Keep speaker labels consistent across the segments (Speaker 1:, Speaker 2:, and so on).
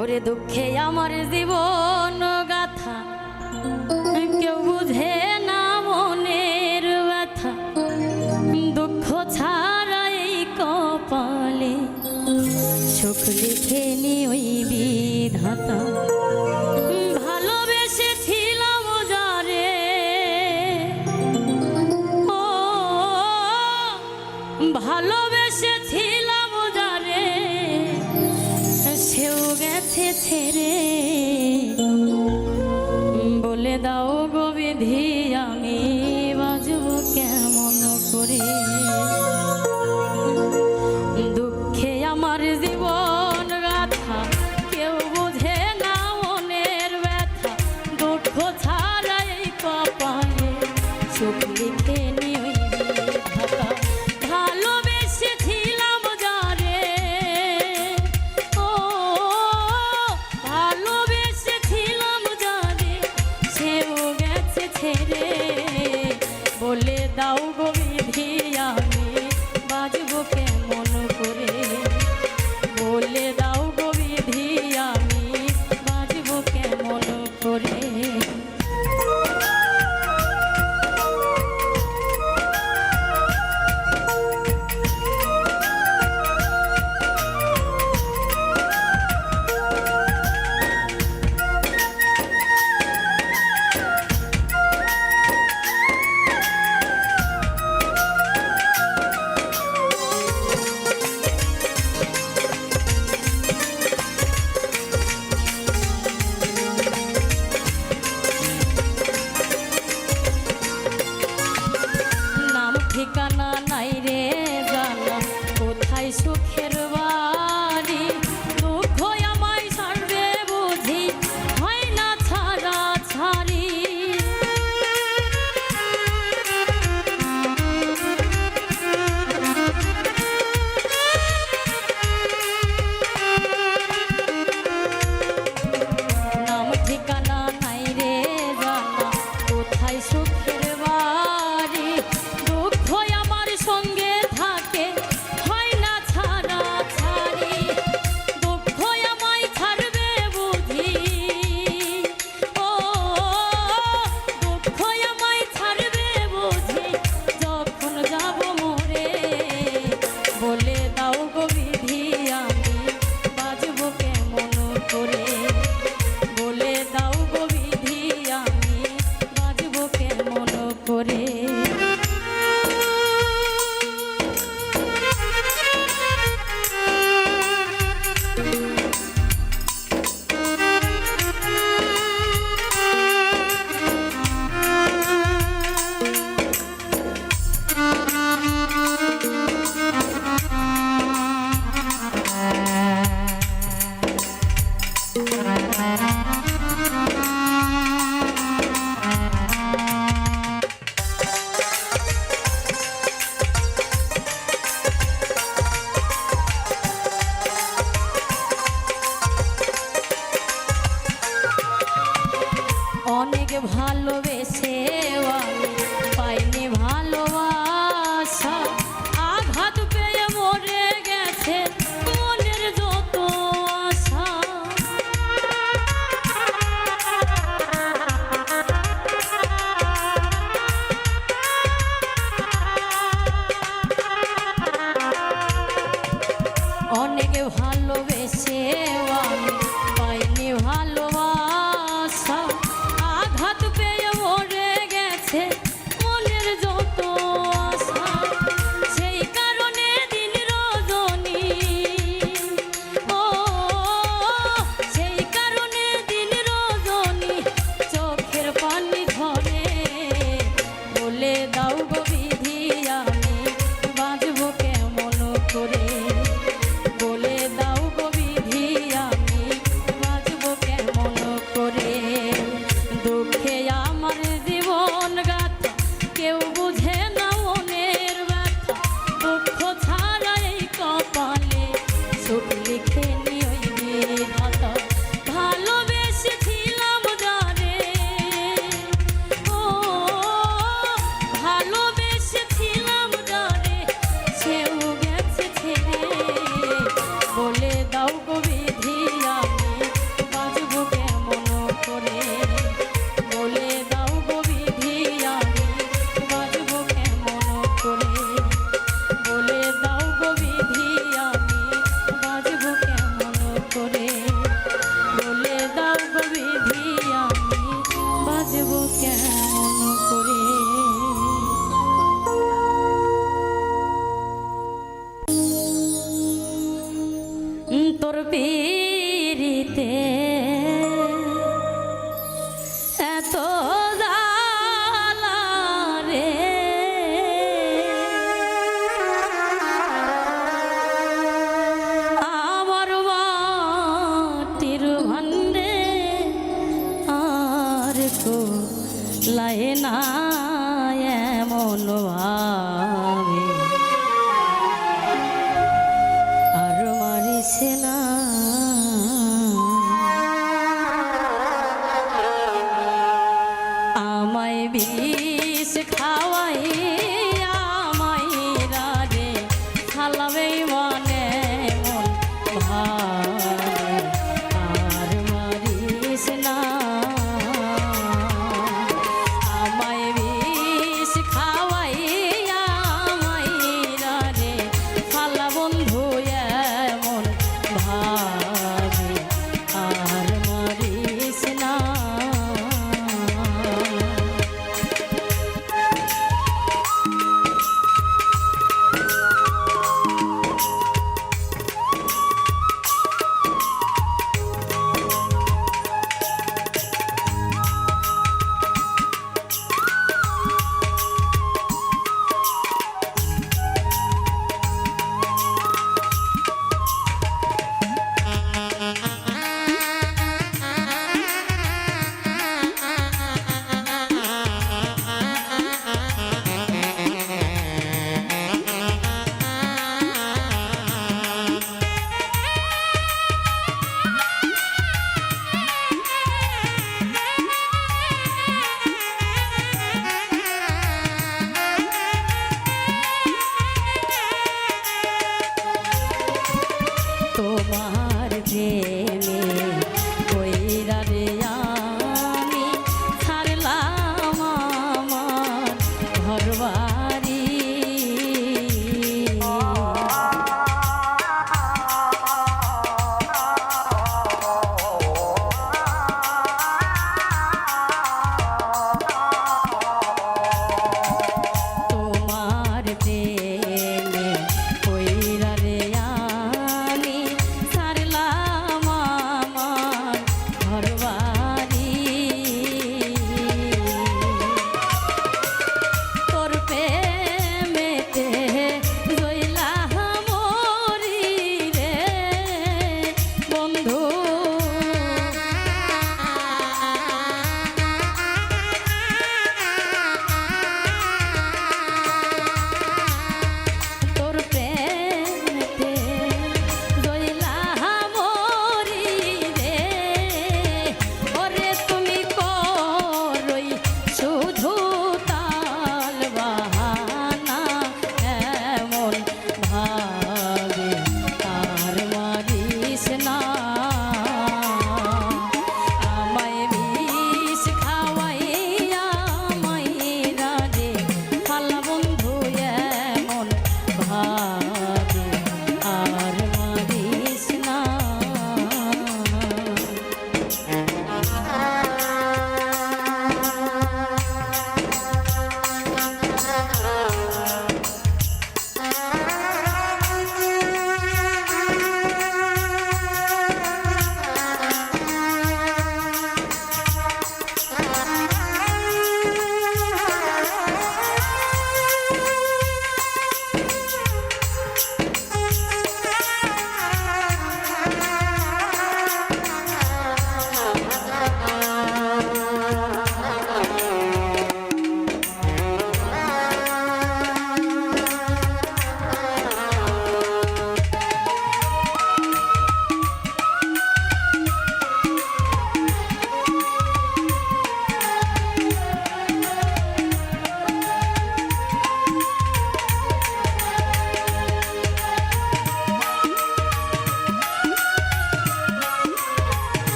Speaker 1: ওরে দুঃখে আমার জীবন গাথা কেউ বুঝে না মনের ব্যথা, দুঃখ ছাড়াই কপালে সুখ লিখে নি ওই বিধাতা। ভালোবেসেছিলাম যারে, ও ভালোবেসেছিলাম যারে, সেও গেছে ছেড়ে। বলে দাও গো বিধি আমি বাজব কেমন করে। দুঃখে আমার জীবন গাথা কেউ বুঝে না মনের ব্যথা, দুঃখ ছাড়াই কপালে সুখ লিখে নি ওই বিধাতা। ভালোবেসেছিলাম যারে, ও ভালোবেসেছিলাম যারে, সেও লায়ে না এমন ভাবে আর মারিছে না আমায় বিষ খাওয়াই আমায় রাজে খালাবে মনে মন ভাবে আর মারিস না আমায় বিষ খাওয়াই আমায় রাজে খালা বন্ধু এমন ভাবে আর মারিস না তোমার প্রেমে কইরা রে আমি ছাড়লাম আমার ঘরবাড়ি তোমার প্রেমে কইরা রে আমি ছাড়লাম আমার ঘরবাড়ি তোর প্রেমেতে জইলা মরি রে বন্ধু তোর প্রেমেতে জইলা মরি রে ওরে তুমি করই শুধু তাল বাহানা এমন ভাবে তার মারিস না আমায় বিষ খাওয়াই আমায় রাজে খালা বন্ধু এমন ভাবে আর মারিস না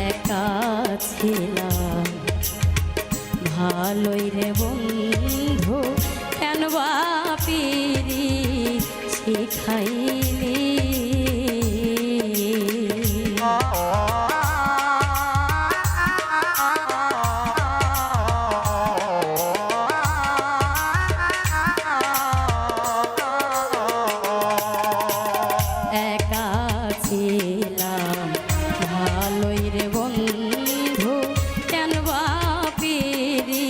Speaker 1: একা ছিলাম ভালোই রে বন্ধু কেন বা পিরি শিখাইলি একা ছিলাম ভালোই রে বন্ধু কেন বা পিরি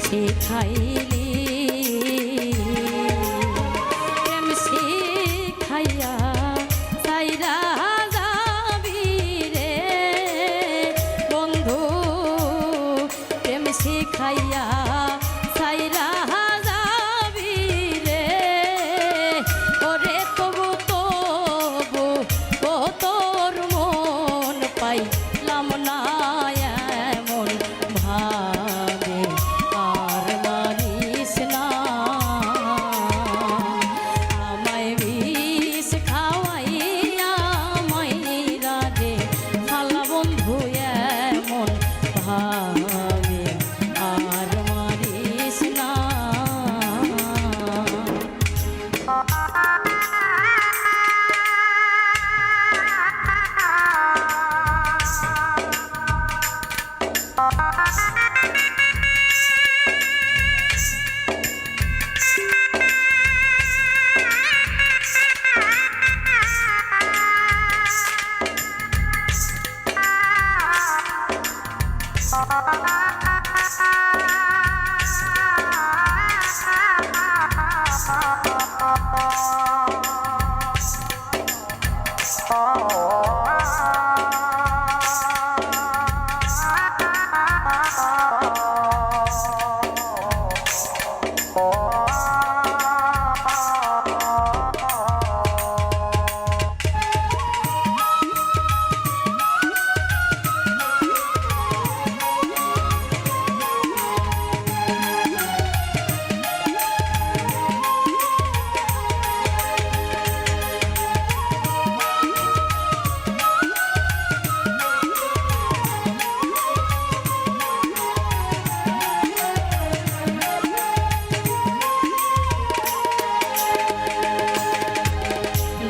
Speaker 1: শিখাইলি খাইয়া সাইরা যাবি রে ওরে তবু তবু ও তোর মন পাইলাম না এমন ভাবে আর মারিস না আমায় বিষ খাওয়াইয়া মাইরা রে খালা বন্ধু এমন ভাবে আর মারিস না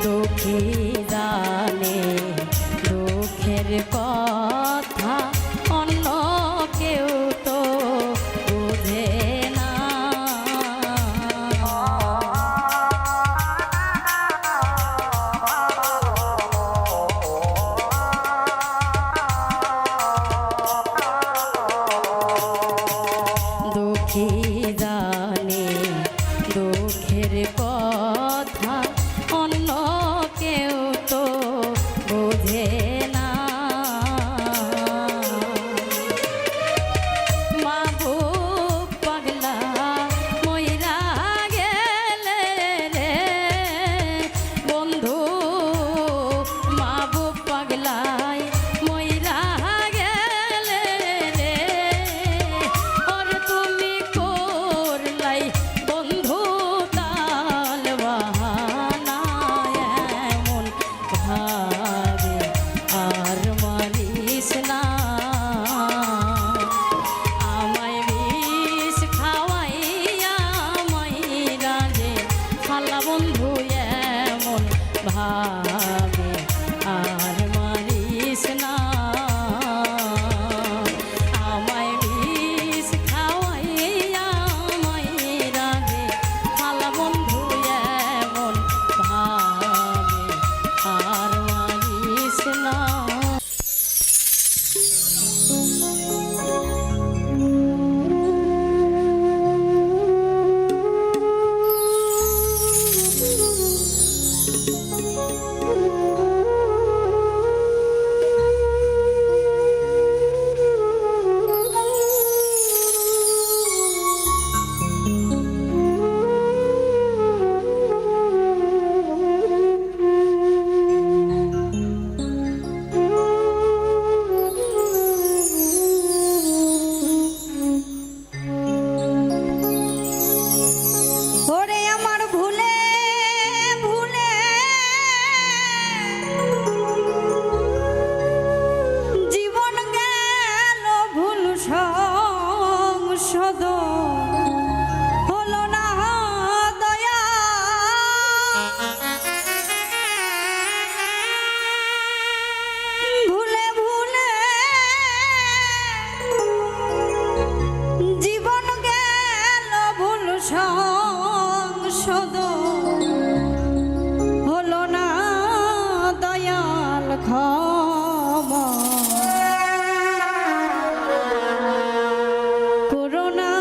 Speaker 1: দুঃখী জানে দুঃখের কথা অন্য কেউ তো বুঝে না দুঃখী জানে দুঃখের কথা অন্য কেউ তো বোঝে না মা বুক পাগলা মইরা গেলে রে বন্ধু মা বুক পাগলাই মইরা গেলে রে ওর তুমি করলাই বন্ধু তাল বাহানা এমন ভাবে আর মারিস না আমায় বিষ খাওয়াইয়া মাইরা রে খালা বন্ধু এমন ভাবে আর মারিস না আমায় বিষ খাওয়াইয়া মাইরা রে খালা বন্ধু এমন ভাবে আর মারিস না ওরে আমার ভুলে ভুলে জীবন গেল ভুল সংশোধ হলো না দয়া ভুলে ভুলে জীবন গেল ভুল সংশোধ হলো না দয়াল ক্ষমা করুণা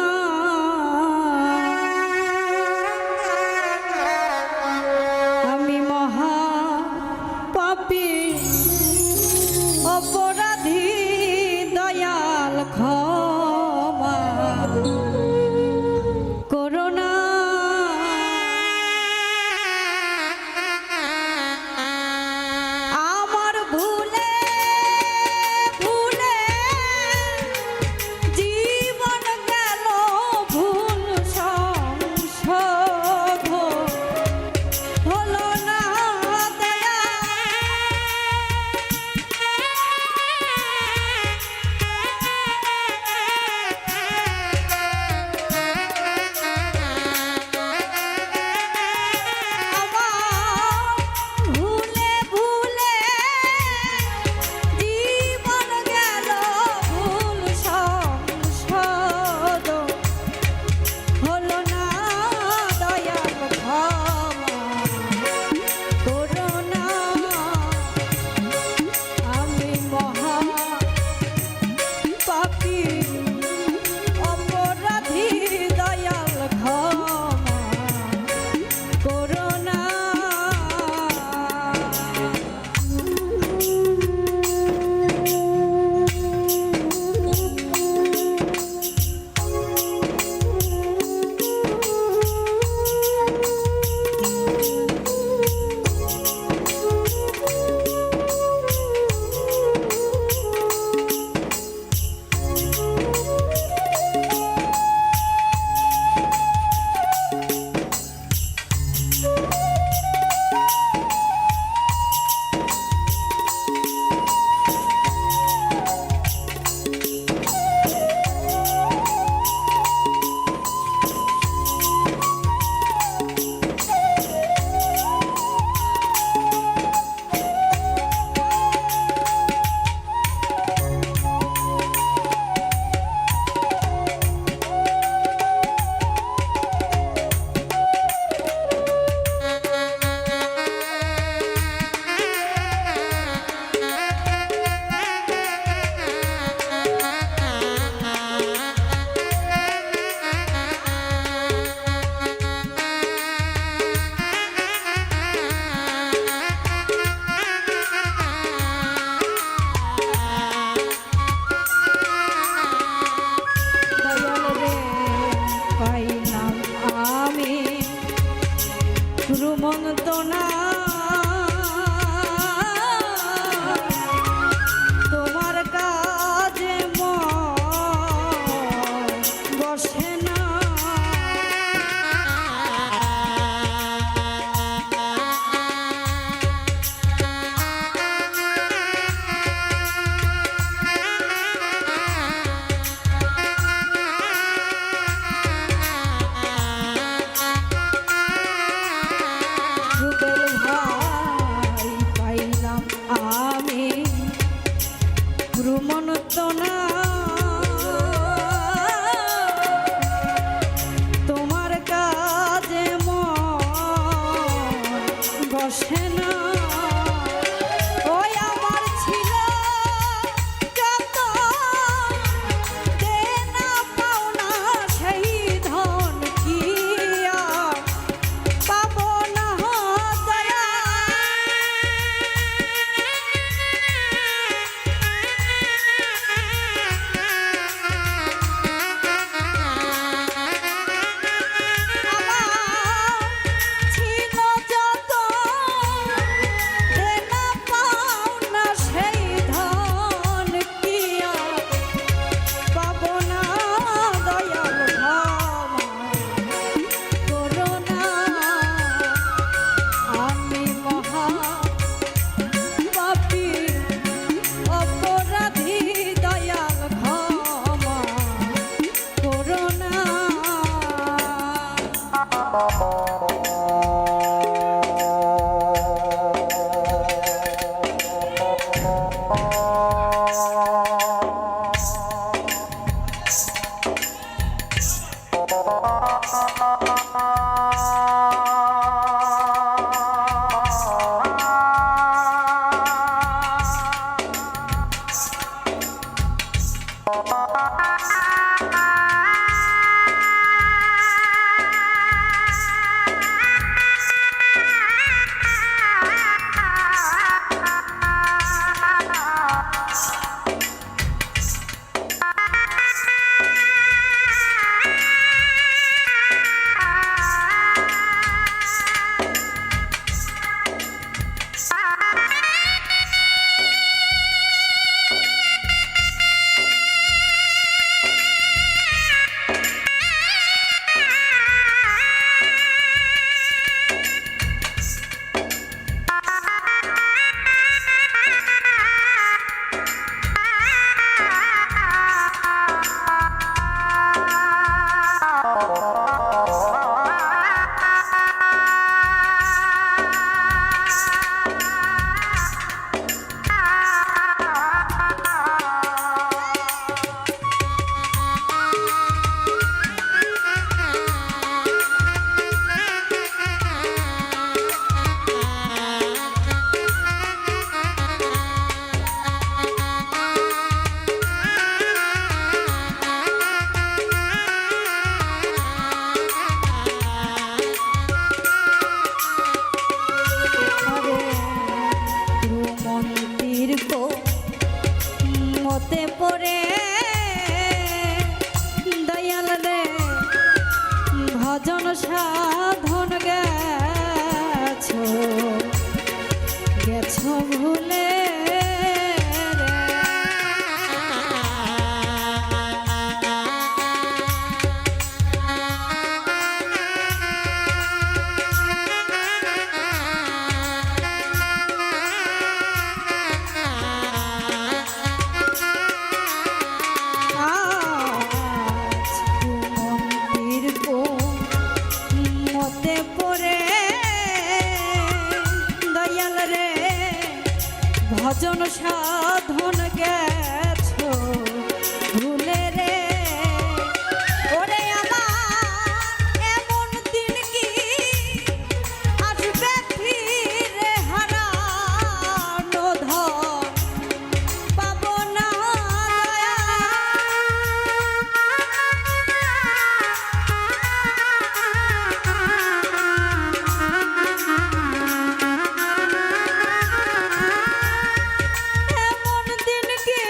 Speaker 1: মতে পড়ে দয়াল রে ভজন সাধন গেছো ভুলে ভজন সাধন গেছো ভুলে রে ওরে আমার এমন দিন কি আসবে ফিরে হারানো ধন পাবো না এমন দিন কি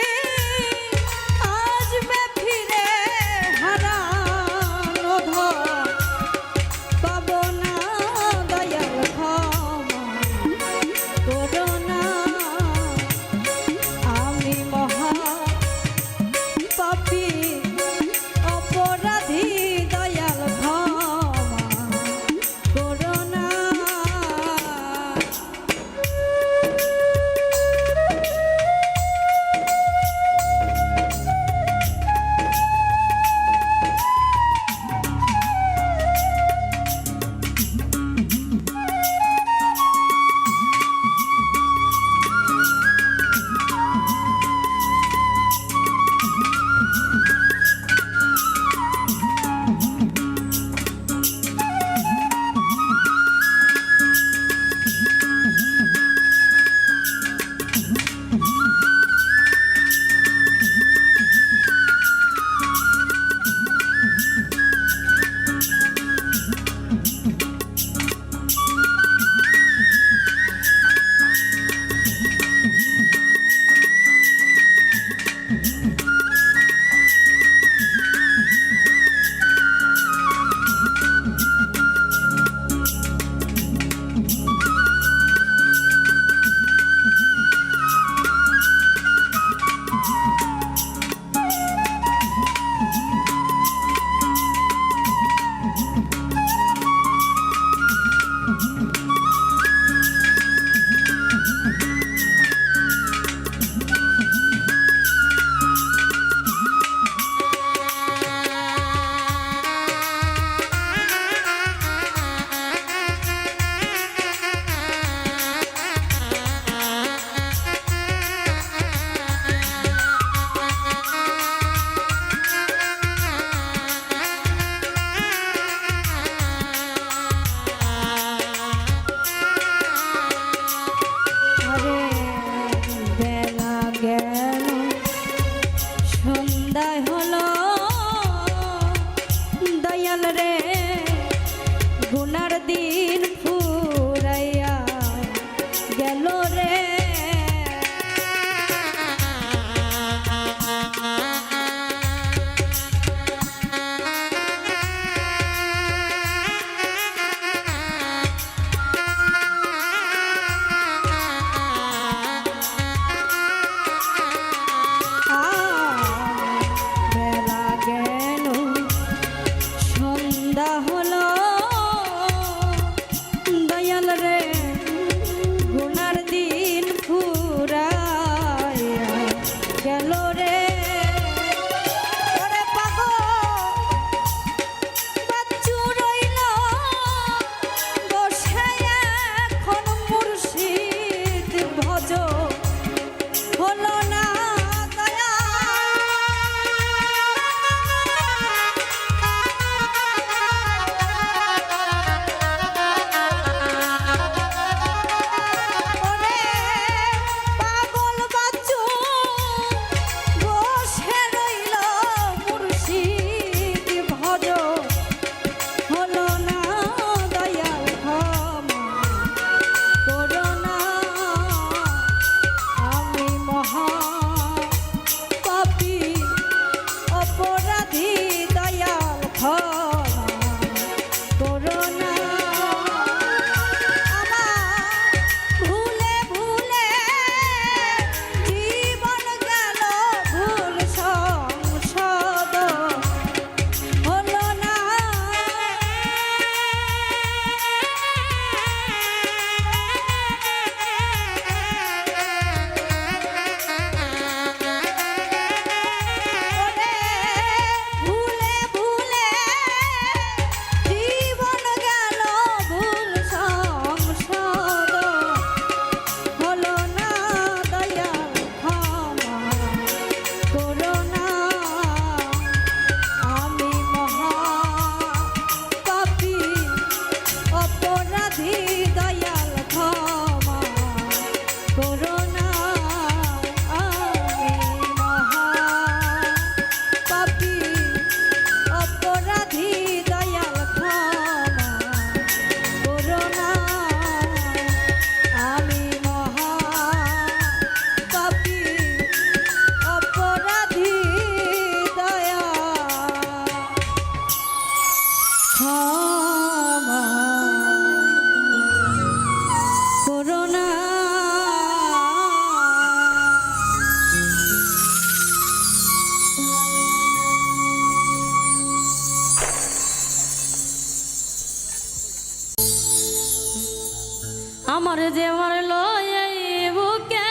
Speaker 1: আমার যে মারলো এই বুকে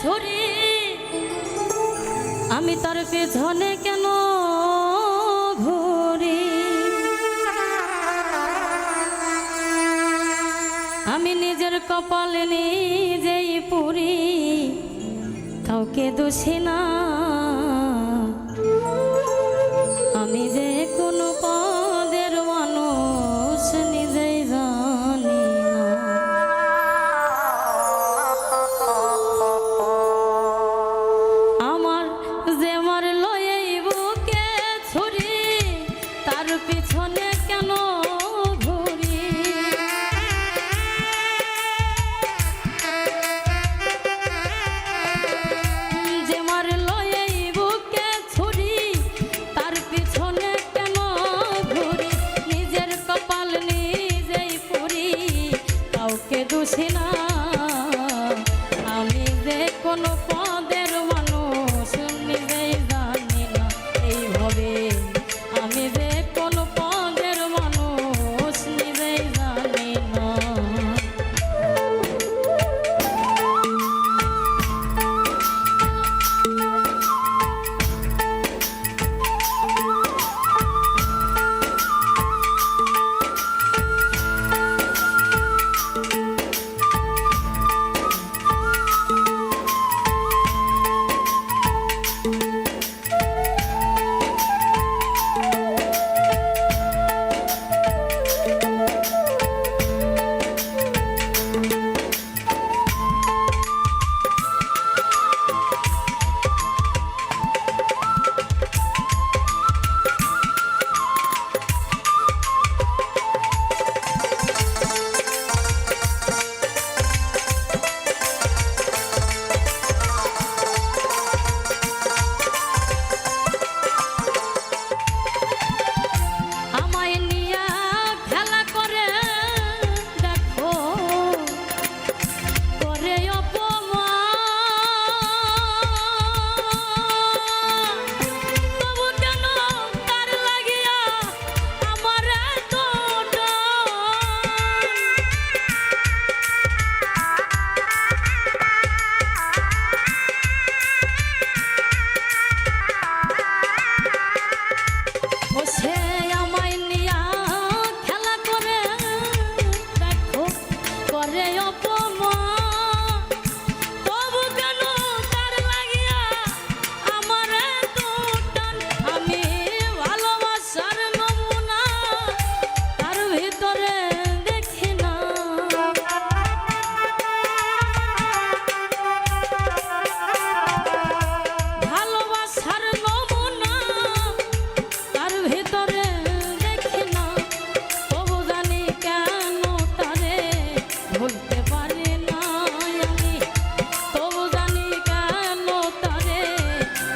Speaker 1: ছুরি, আমি তার পেছনে কেন ঘুরি? আমি নিজের কপালে নিজেই পুরি, কাউকে দোষী না। আমি যে কোনো পদের মানুষ নিজেই জানি না। আমার যে মারলো এই বুকে ছুরি, তার পিছনে কেন ঘুরি? যে মারলো এই বুকে ছুরি, তার পিছনে কেন ঘুরি? নিজের কপাল নিজেই পুরি, কাউকে দোষী না। আমি যে কোনো পদের মানুষ নিজেই জানি না। এইভাবে আমি যে কোনো পদের মানুষ নিজেই জানি না।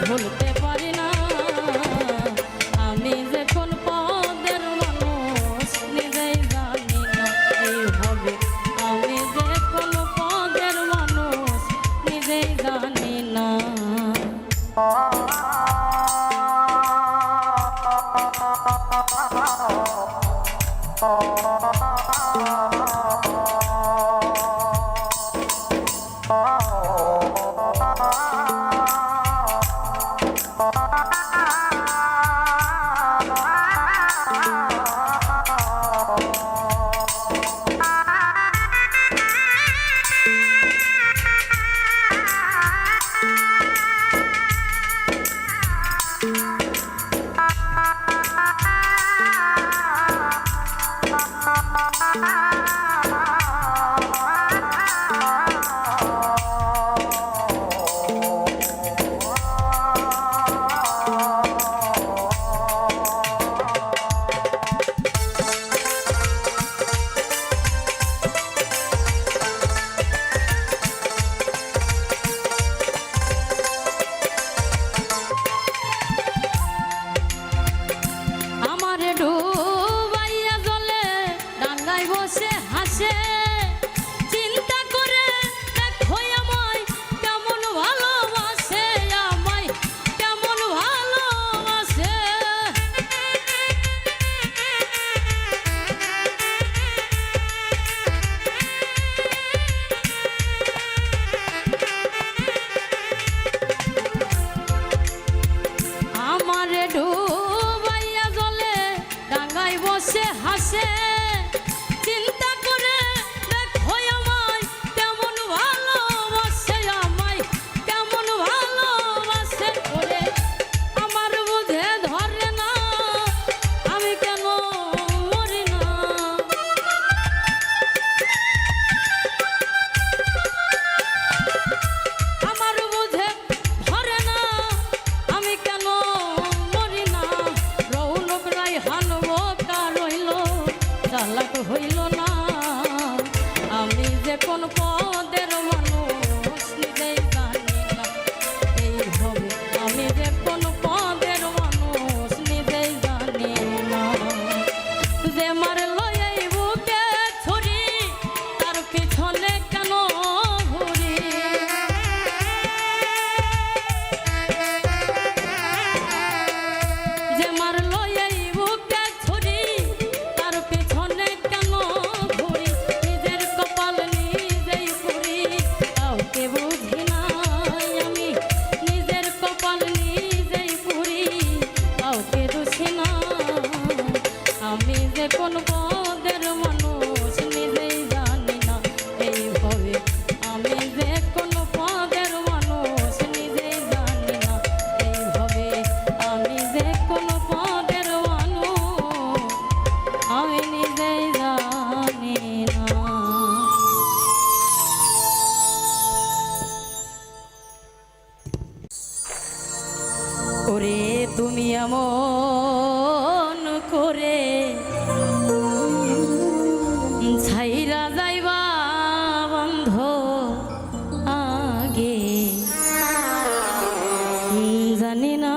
Speaker 1: ভুলতে পারি না। আমি যে কোন পদের মানুষ নিজেই জানি না। এইভাবে আমি যে কোন পদের মানুষ নিজেই জানি না। জায়গায় বসে হাসে চিন্তা করে দেখো আমায় কেমন ভালোবাসে আমায় কেমন ভালোবাসে করে আমার বুঝে ধরে না আমি কেন মরি না আমার বুঝে ধরে না আমি কেন মরি না রৌনক রাই হানবো কার রইল চালাক হইল না আমি যে কোন পদের মানুষ নিজেই জানি না এইভাবে আমি যে কোন পদের মানুষ নিজেই জানি না যে মারলো এই বুকে ছুরি তার পিছনে কেন ঘুরি যে মারলো এই বুকে ছুরি তার পিছনে কেন ঘুরি নিজের কপাল নিজেই পুরি কাউকে বুঝি নাই আমি নিজের কপাল নিজেই পুরি কাউকে দোষী না আমি যে কোন পদের মানুষ নিজেই জানি না এইভাবে আমি যে কোন পদের মানুষ নিজেই জানি না এইভাবে আমি যে কোন পদের মানুষ আমি নিজেই জানি না ওরে তুমি এমন করে ছাইরা যাইবা বন্ধ আগে জানি না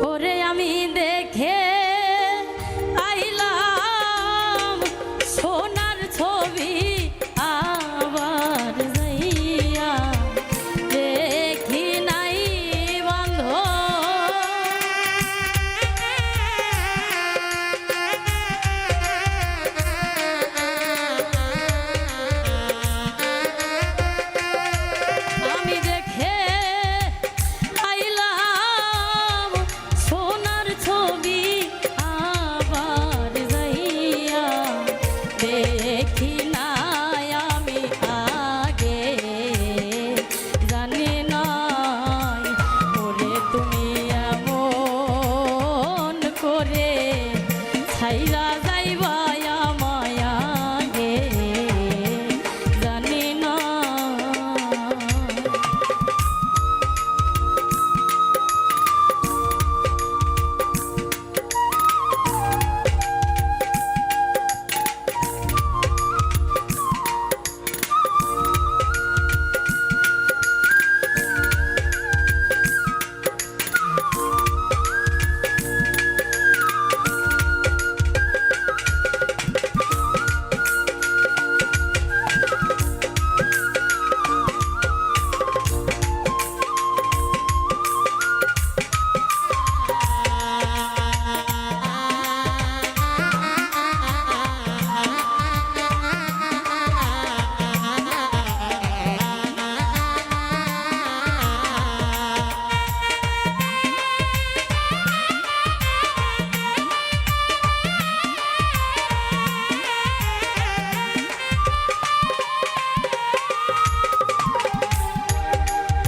Speaker 1: ওরে আমি দেখে আইলাম সোনার ছবি আবার যাইয়া দেখি নাই বন্ধ আমি দেখে আইলাম সোনার ছবি আবার যাইয়া দেখি নাই আমি আগে জানি নাই ওরে তুমি এমন করে ছাইরা যাইবা আমায় আগে জানি না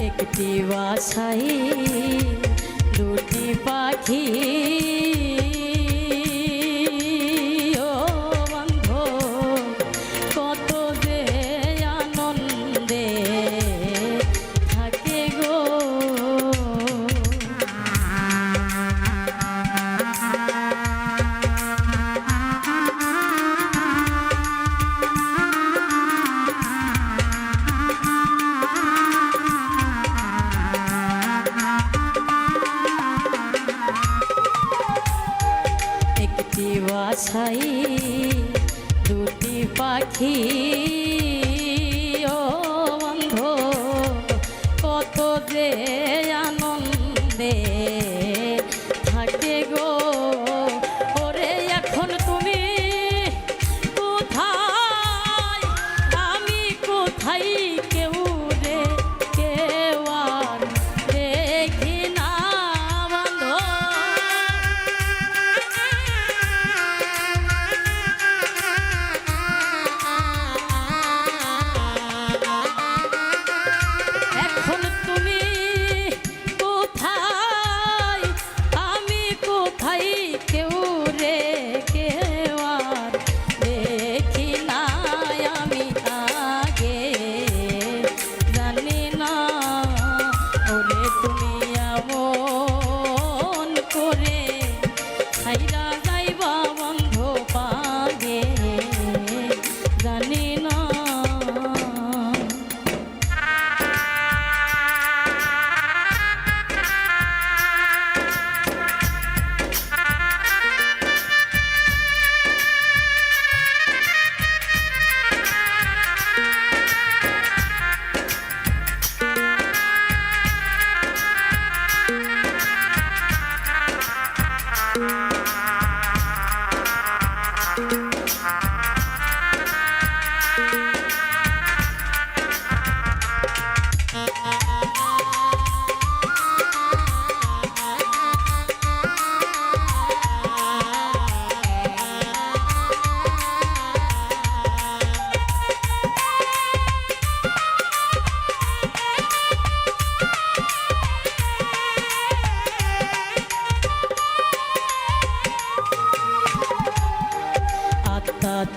Speaker 1: একটি বাসাই দুটি পাখি ও বন্ধু কত যে আনন্দে থাকে গো বাসাই দুটি পাখি ও বন্ধু কত যে আনন্দে থাকে গো ওরে এখন তুমি কোথায় আমি কোথায় কেউ রে কেউ আর দেখি না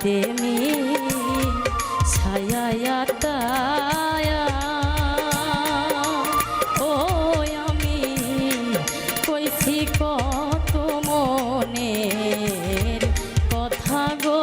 Speaker 1: তেমি ছায়া ও আমি কইছি কত মনের কথা গো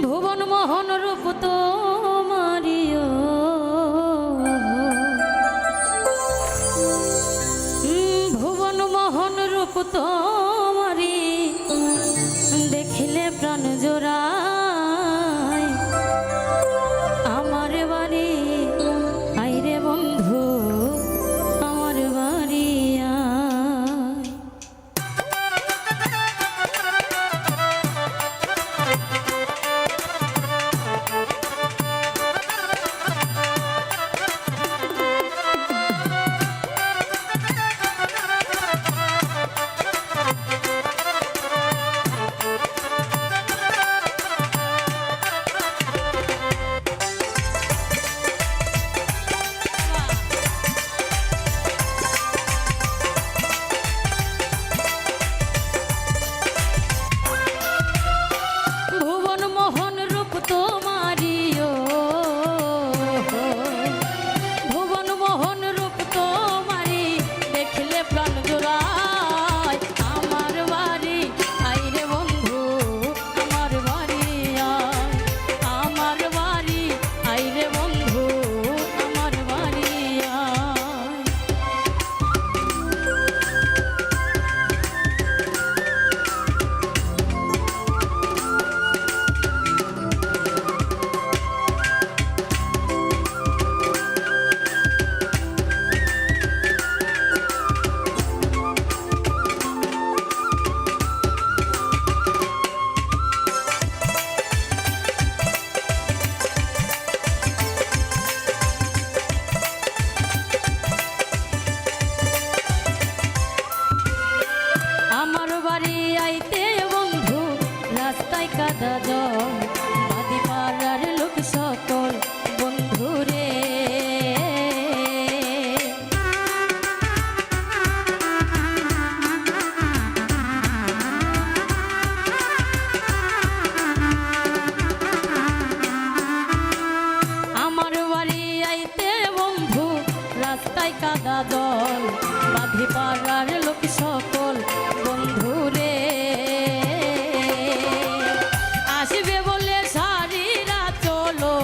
Speaker 1: ভুবন মোহন রূপ তোমারিও ভুবন মোহন রূপ তোমারি দেখিলে প্রাণ জোড়ায় আমার বাড়ি আইরে বন্ধু আমার বাড়ি কাদা জল বাদি পাড়ার লোক সকল বন্ধুরে আমার বাড়ি আইতে বন্ধু রাস্তায় কাদা জল বাদি পাড়ার লোক সকল বন্ধুরে আসবে বলে সারিরা চলো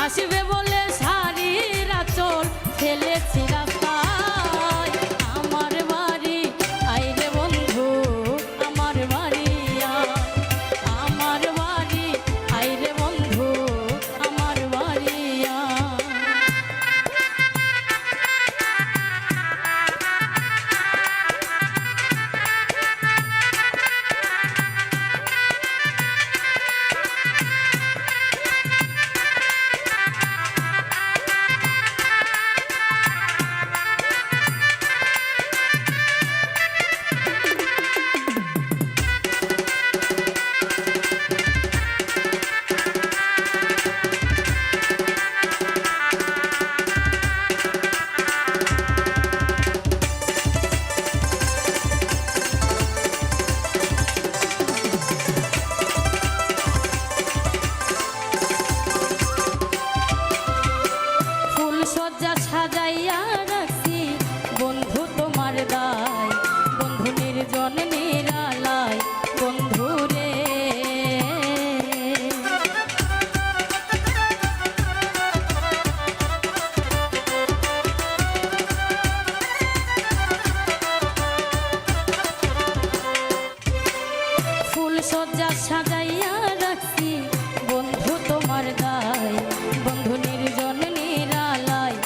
Speaker 1: আসবে বলে সারিরা চল ফেলেছি রাস্তায় আমার বাড়ি আইরে বন্ধু আমার বাড়ি আমার বাড়ি আইরে বন্ধু আমার বাড়ি সাজাইয়া রাখছি বন্ধু তোমার দায় বন্ধু নির্জন নিরালায় বন্ধু রে ফুল সজ্জা সাজাইয়া রাখছি বন্ধু তোমার দায় বন্ধু নির্জন নিরালায়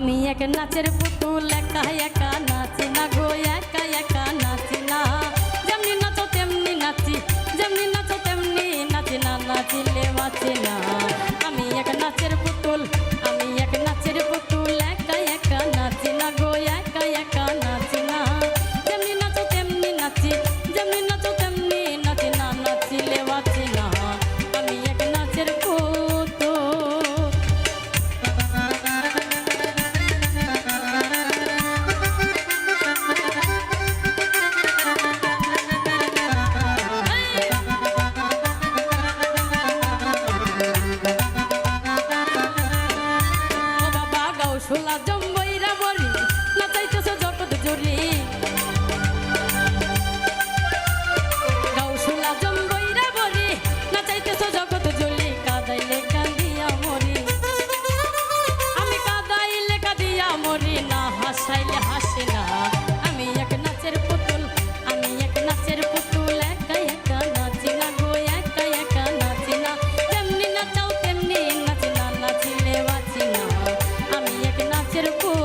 Speaker 1: আমি এক নাচের পুতুল একা একা নাচি না গো একা একা নাচি না যেমনি নাচো তেমনি নাচি যেমনি নাচো তেমনি নাচি না নাচিলে বাঁচি না আমি এক নাচের পুতুল আমি এক নাচের পুতুল একা একা নাচি না গো একা একা নাচি না যেমনি নাচো তেমনি নাচি যেমনি নাচো তেমনি নাচি না নাচিলে বাঁচি না আমি এক নাচের পুতুল। শোলা জম্বইরা বলি নাচাইতেছ জগৎ জুড়ি গাও শোলা জম্বইরা বলি নাচাইতেছ জগৎ জুড়ি কাদাইলে কাঁদিয়া মরি আমি কাদাইলে কাঁদিয়া মরি না হাসাইলে হাসি না আমি এক নাচের পুতুল আমি এক নাচের পুতুল একা একা নাচি না গো একা একা নাচি না যেমনি নাচাও তেমনি নাচি না নাচিলে বাঁচি না আমি এক নাচের পুতুল।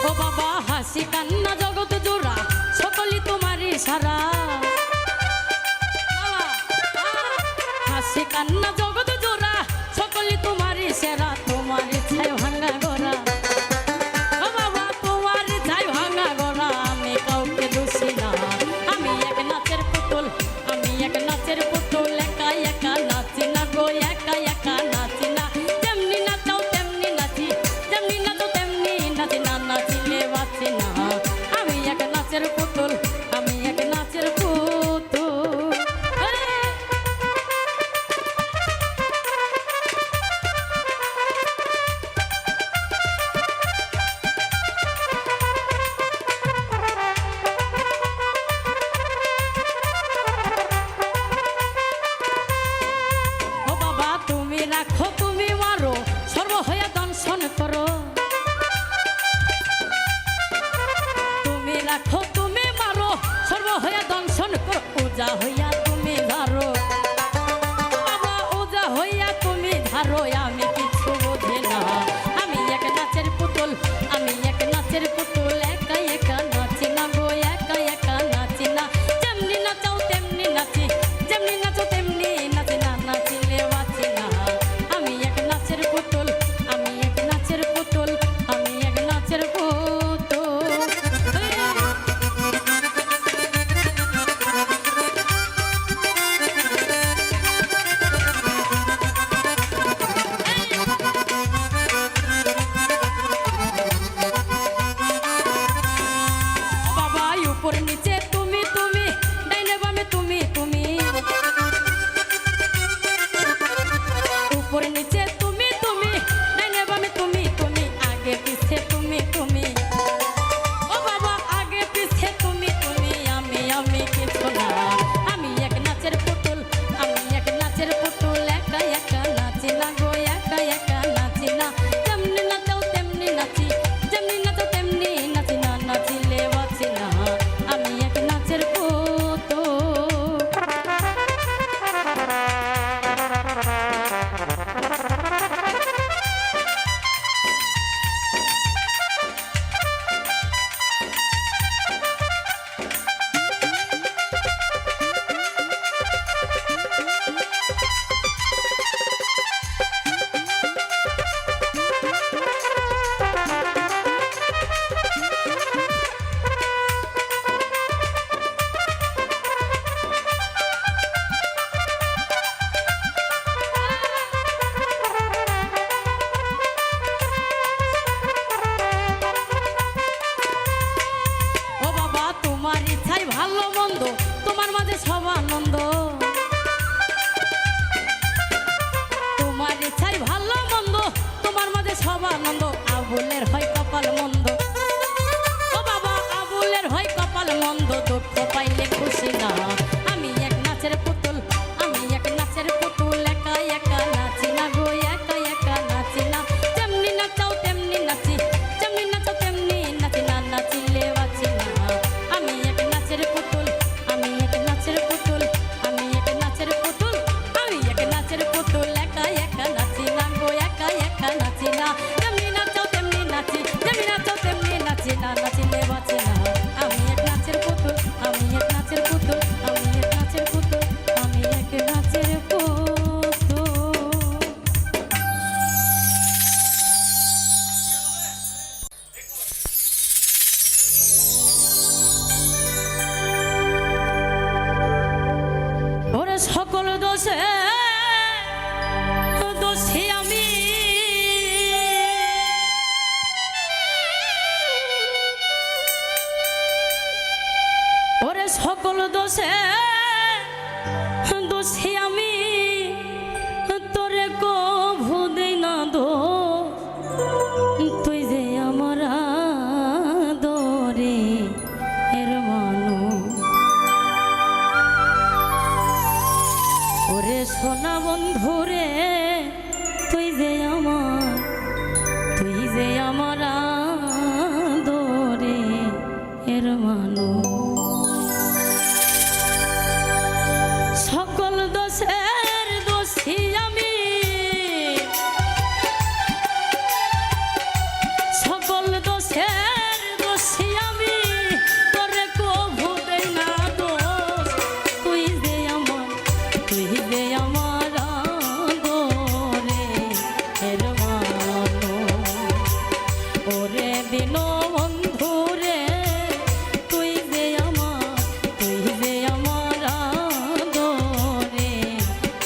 Speaker 1: ও বাবা হাসি কান্না জগৎ জোড়া সকলই তোমার ইশারা হাসি কান্না জগৎ জোড়া সকলই তোমার সেরা তোমার ইচ্ছায় ভাঙা গোরা ও বাবা তোমার ইচ্ছায় ভাঙা গোরা আমি কাউকে দোষী না আমি এক নাচের পুতুল আমি এক নাচের পুতুল একা একা নাচি না গো একা একা নাচি না যেমনি নাচাও তেমনি নাচি যেমনি নাচো তেমনি নাচি না নাচিলে বাঁচি না আমি এক নাচের পুতুল আমি এক নাচের পুতুল। ও বাবা তুমি রাখো তুমি মারো সর্ব হইয়া দংশন করো তুমি রাখো তুমি মারো সর্ব হইয়া দংশন করো পূজা হইয়া তুমি ধারো বাবা ওজা হইয়া তুমি ধারো আমি কিছু বুঝি না আমি এক নাচের পুতুল আমি এক নাচের পুতুল একা একা নাচি না গো একা একা নাচি না যেমনি নাচাও তেমনি নাচি যেমনি নাচো তেমনি নাচি না নাচিলে বাঁচি না আমি এক নাচের পুতুল আমি এক নাচের পুতুল আমি এক নাচের পুতুল। বাবা উপর নিচে তুমি তুমি ডাইনে বামে তুমি তুমি উপর নিচে তুমি তুমি ডাইনে বামে তুমি তুমি আগে পিছে তুমি তুমি ও বাবা আগে পিছে তুমি তুমি আমি কিছু না আমি এক নাচের পুতুল আমি এক নাচের পুতুল একা একা নাচি না গো একা একা নাচি না যেমনি নাচাও তেমনি নাচি যেমনি নাচো তেমনি নাচি না নাচিলে বাঁচি না আমি এক নাচের পুতুল। ও বাবা তোমার ইচ্ছাই ভালো মন্দ তোমার মাঝে সব আনন্দ তোমার ইচ্ছাই ভালো মন্দ তোমার মাঝে সব আনন্দ আবুলের হয় কপাল মন্দ ও বাবা আবুলের হয় কপাল মন্দ দুঃখ পাইলে খুশি না আমি এক নাচের পুতুল আমি এক নাচের পুতুল একা একা নাচি না গো একা একা নাচি না যেমনি দোষে দোষী আমি তোরে কভু দেই না দোষ তুই যে আমার আদরে এর মানো ওরে সোনা বন্ধুরে তুই যে আমার আদরে এর মানো সকল দোষের দোষী আমি সকল দোষের দোষী আমি তোরে কভু দেই না দোষ তুই যে আমার আদরে এর মানো ওরে দিন বন্ধুরে তুই যে আমার আদরে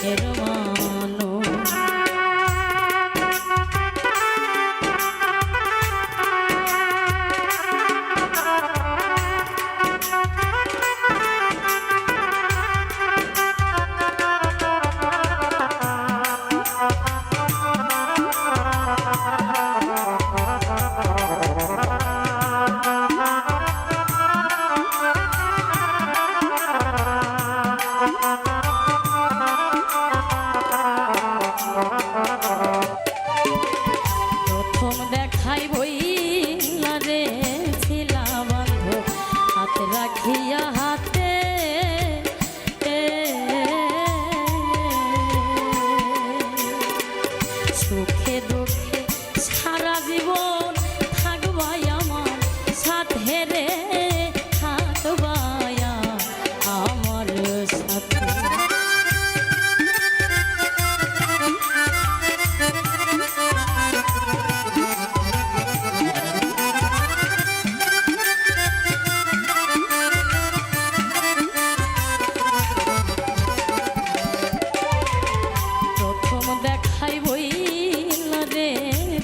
Speaker 1: এর মানো প্রথম দেখাই বইলা রে ছিলা বান্ধব হাত রাখিয়া হাতে সুখে দুঃখে সারা জীবন থাকবাই আমার সাথে রে থাকবাই আমার সাথে প্রথম দেখাই বইলা রে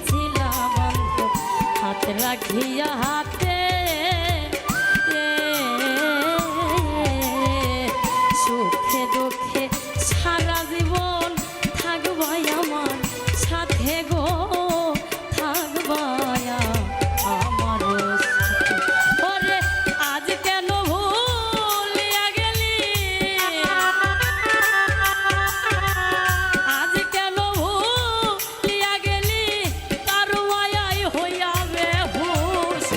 Speaker 1: ছিলা বান্ধব হাত রাখিয়া হাতে সুখে দুঃখে সারা জীবন থাকবাই আমার সাথে গো থাকবাই আমার সাথে ওরে আজ কেন ভুলিয়া গেলি আজ কেন ভুলিয়া গেলি তার মায়াই হইয়া বেহুশ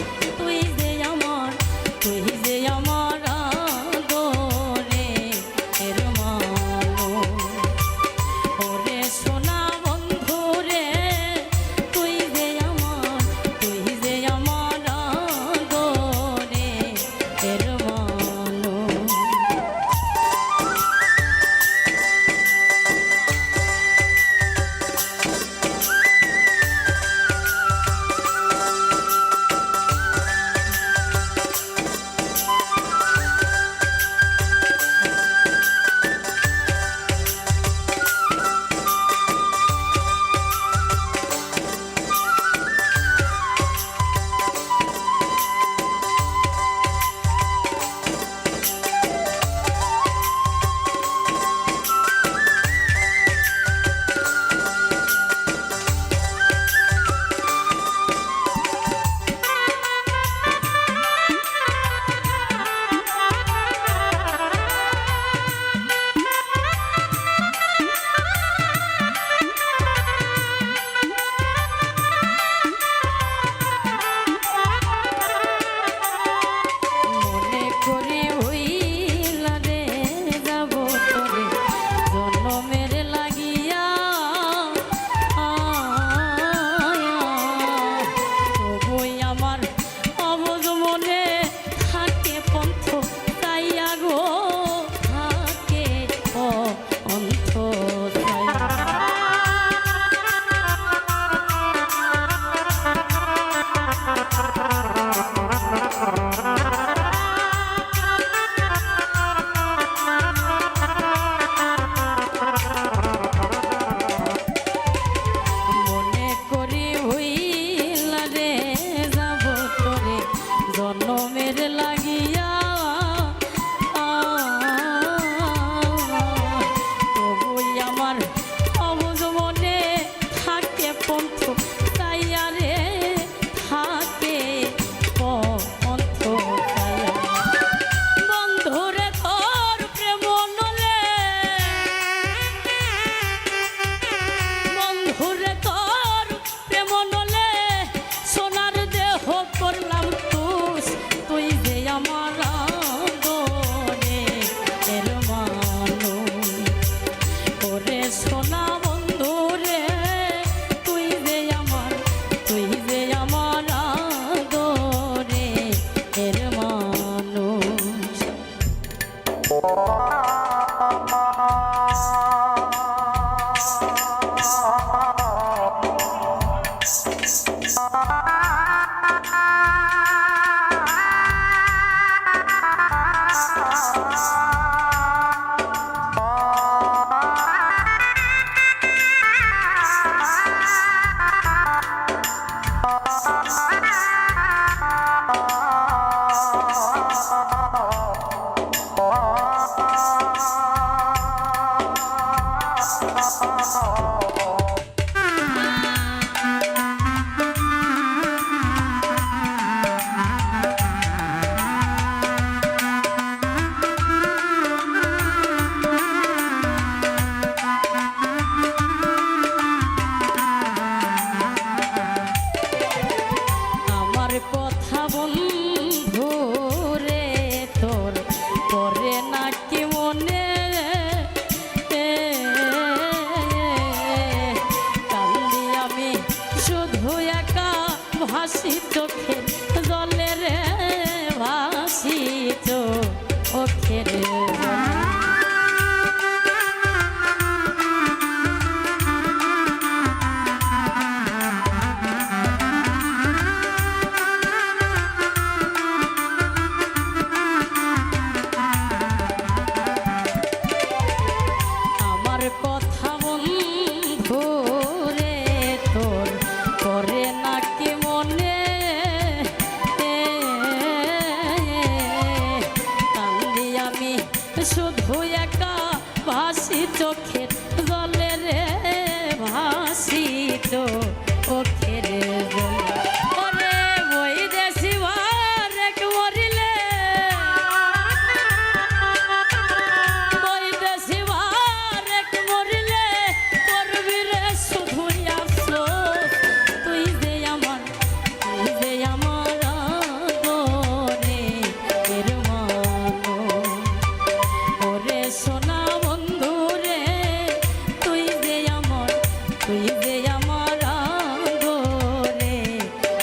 Speaker 1: তুই যে আমার আদরে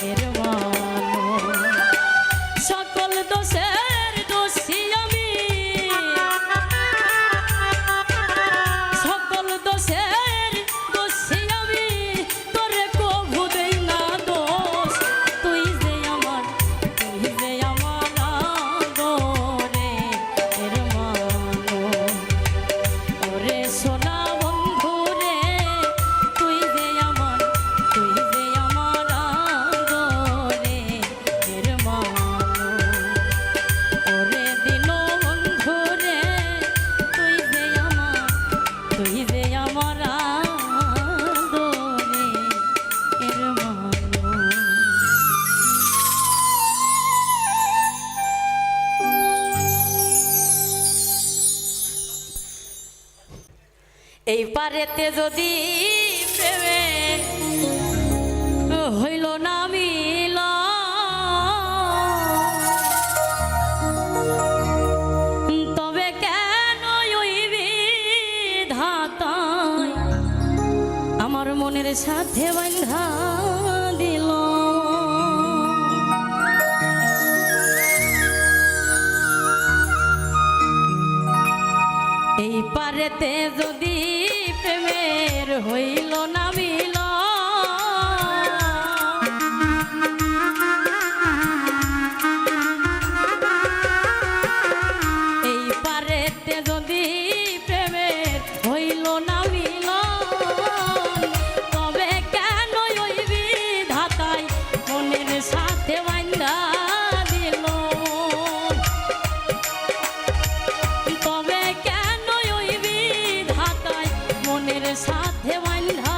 Speaker 1: এর মানুষ সকল দোষের দোষী আমি সকল দোষের দোষী আমি তোরে কভু দেই না দোষ তুই যে আমার আদরে এর মানুষ ওরে সোনা বন্ধু রে তুই যে আমার আদরে এর মানুষ ওরে দিন বন্ধু রে তুই যে আমার আদরে এর মানুষ এই পারেতে যদি প্রেমে হইল না মিল তবে কেন ওই বিধাতায় আমার মনের সাথে বাঁধা দিল এই পারেতে যদি প্রেমের হইল না মিল এই পারেতে যদি প্রেমের হইল না মিল তবে কেন ওই বিধাতায় মনের সাথে বাঁধা দিল তবে কেন ওই বিধাতায় মনের সাথে বাঁধা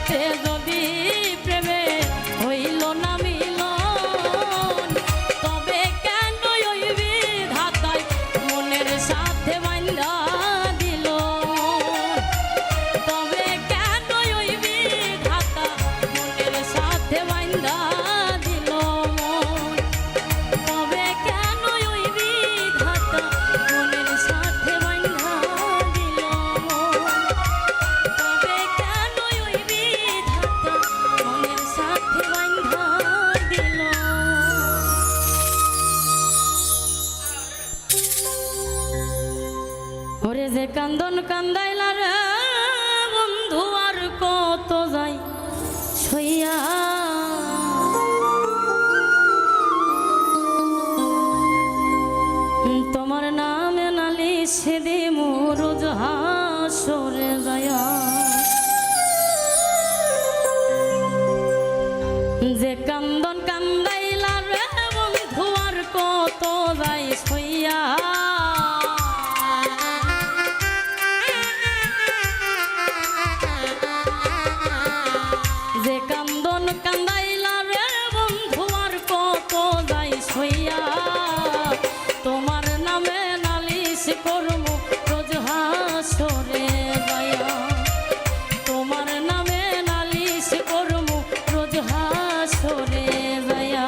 Speaker 1: সাথে যদি প্রেমে হইল না মিলন, তবে কেন ওই বিধাতায় মনের সাথে বান্ধা দিল? তবে কেন ওই বিধাতা মনের সাথে বান্ধা দিল? তবে কেন ওই বিধাতা মনের সাথে বান্ধা দিল? তবে কেন ওই বিধাতা মনের সাথে বান্ধা দিল? ওরে যে কান্দন কান্দাইলা রে বন্ধু, আর কত যাই সইয়া। তোমার নামে নালিশ দিমু রোজ হাসরে যায়া। যে কান্দন কান্দাইলা রে বন্ধু, আর কত যাই সইয়া। যে কান্দন কান্দাইলা রে বন্ধু, আর কত যাই সইয়া। তোমার নামে নালিশ করমু রোজ হাসরে যায়া। তোমার নামে নালিশ করমু রোজ হাসরে যায়া।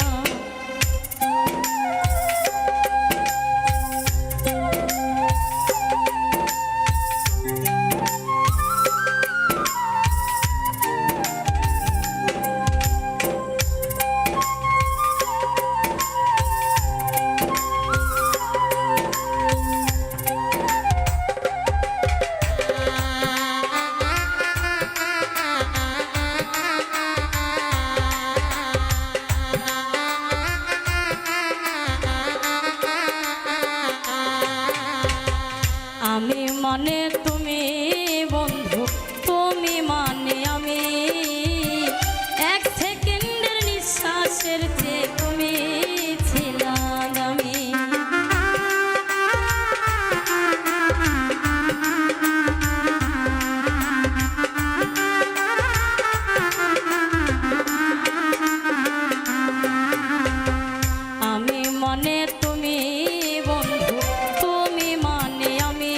Speaker 1: আমি মানে তুমি বন্ধু, তুমি মানে আমি। এক সেকেন্ডের নিঃশ্বাসের চেয়ে তুমি ছিলা দামি। আমি মানে তুমি বন্ধু, তুমি মানে আমি।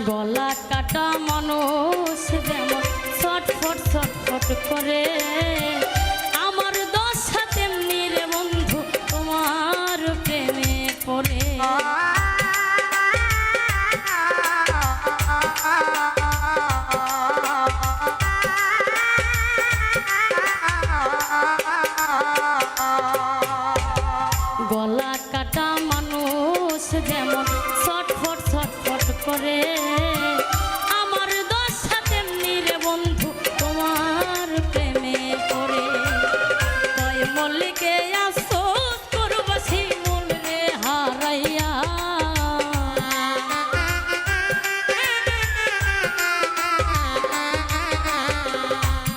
Speaker 1: গলা কাটা মানুষ যেমন ছটফট ছটফট করে, আমার দশা তেমনি রে বন্ধু তোমার প্রেমে পড়ে। গলা কাটা মানুষ যেমন ছটফট ছটফট করে, আমার দশা তেমনি রে বন্ধু তোমার প্রেমে পড়ে। তাই মল্লিকে আফসোস করবাসি মন রে হারাইয়া,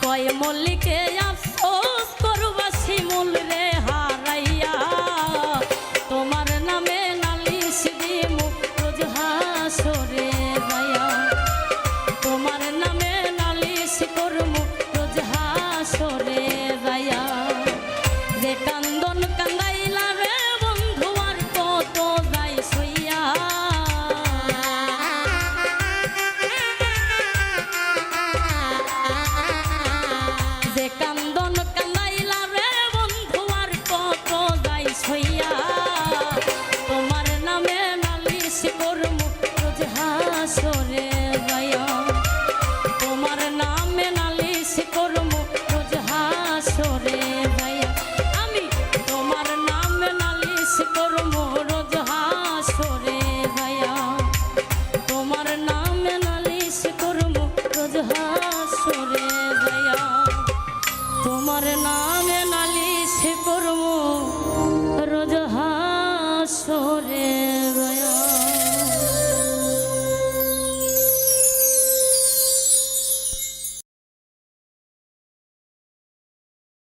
Speaker 1: কয় মল্লিকে